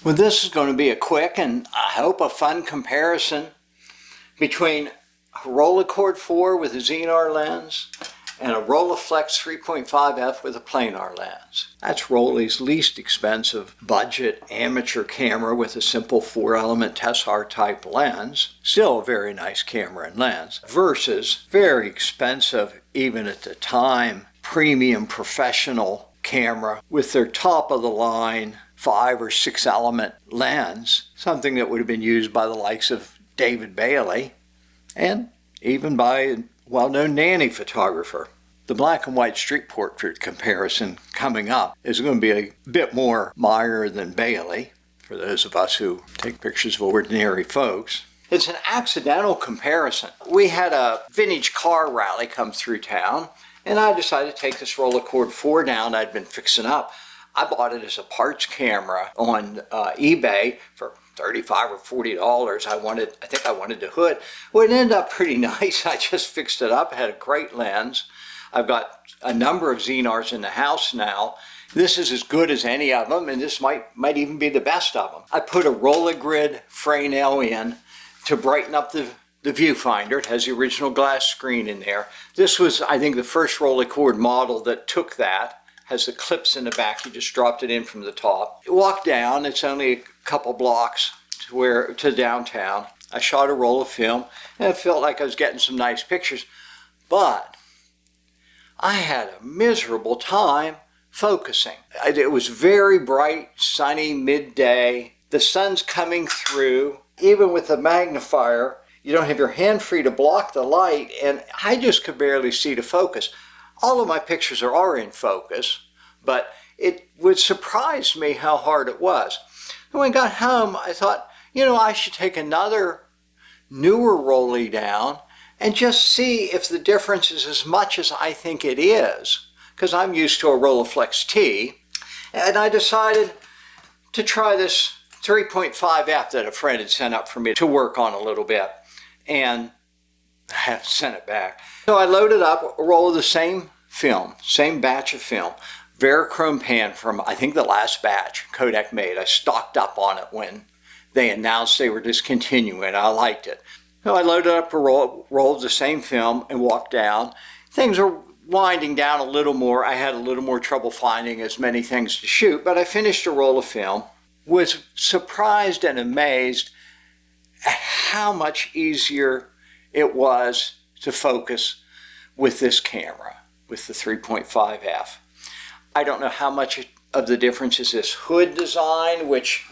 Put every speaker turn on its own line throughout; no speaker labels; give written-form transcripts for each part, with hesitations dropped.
Well, this is going to be a quick and I hope a fun comparison between a Rolleicord IV with a Xenar lens and a Rolleiflex 3.5F with a Planar lens. That's Rollie's least expensive budget amateur camera with a simple 4-element Tessar type lens. Still a very nice camera and lens versus very expensive, even at the time, premium professional camera with their top of the line 5 or 6 element lens, something that would have been used by the likes of David Bailey and even by a well-known nanny photographer. The black and white street portrait comparison coming up is going to be a bit more Meyer than Bailey for those of us who take pictures of ordinary folks. It's an accidental comparison. We had a vintage car rally come through town and I decided to take this Rolleicord IV down I'd been fixing up. I bought it as a parts camera on eBay for $35 or $40. I think I wanted the hood. Well, it ended up pretty nice. I just fixed it up. It had a great lens. I've got a number of Xenars in the house now. This is as good as any of them, and this might even be the best of them. I put a Rolleigrid Fresnel in to brighten up the viewfinder. It has the original glass screen in there. This was, I think, the first Rolleicord model that took that. Has the clips in the back. You just dropped it in from the top. You walk down. It's only a couple blocks to downtown. I shot a roll of film, and it felt like I was getting some nice pictures. But I had a miserable time focusing. It was very bright, sunny, midday. The sun's coming through. Even with the magnifier, you don't have your hand free to block the light, and I just could barely see to focus. All of my pictures are in focus, but it would surprise me how hard it was. And when I got home, I thought, I should take another newer Rollie down and just see if the difference is as much as I think it is, because I'm used to a Rolleiflex T. And I decided to try this 3.5F that a friend had sent up for me to work on a little bit, and I have sent it back. So I loaded up a roll of the same film, same batch of film, Verichrome Pan from, I think, the last batch Kodak made. I stocked up on it when they announced they were discontinuing. I liked it. So I loaded up a roll of the same film and walked down. Things were winding down a little more. I had a little more trouble finding as many things to shoot, but I finished a roll of film, was surprised and amazed at how much easier it was to focus with this camera, with the 3.5F. I don't know how much of the difference is this hood design, which,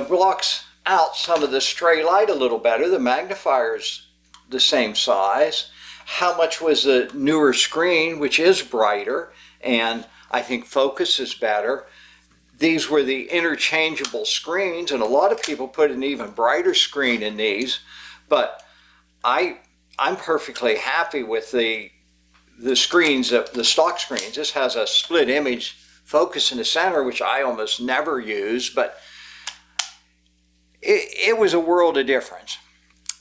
blocks out some of the stray light a little better. The magnifier's the same size. How much was the newer screen, which is brighter, and I think focus is better. These were the interchangeable screens, and a lot of people put an even brighter screen in these, but I'm perfectly happy with the screens, the stock screens. This has a split image focus in the center, which I almost never use, but it was a world of difference.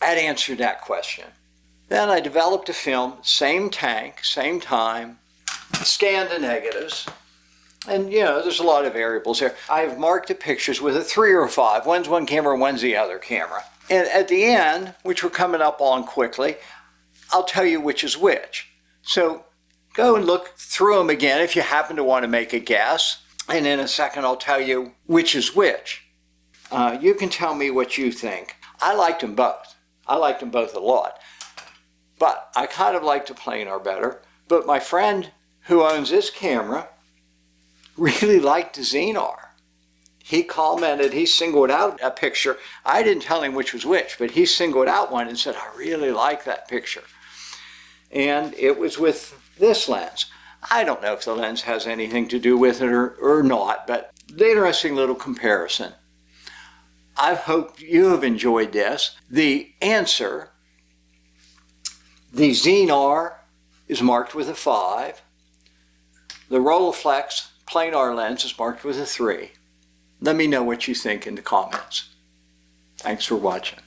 That answered that question. Then I developed a film, same tank, same time, scanned the negatives, and there's a lot of variables there. I've marked the pictures with a 3 or a 5. One's one camera, one's the other camera. And at the end, which we're coming up on quickly, I'll tell you which is which. So go and look through them again if you happen to want to make a guess. And in a second, I'll tell you which is which. You can tell me what you think. I liked them both. I liked them both a lot. But I kind of liked the Planar better. But my friend who owns this camera really liked the Xenar. He commented, he singled out a picture. I didn't tell him which was which, but he singled out one and said, I really like that picture. And it was with this lens. I don't know if the lens has anything to do with it or not, but the interesting little comparison. I hope you have enjoyed this. The answer, the Xenar is marked with a 5. The Rolleiflex Planar lens is marked with a 3. Let me know what you think in the comments. Thanks for watching.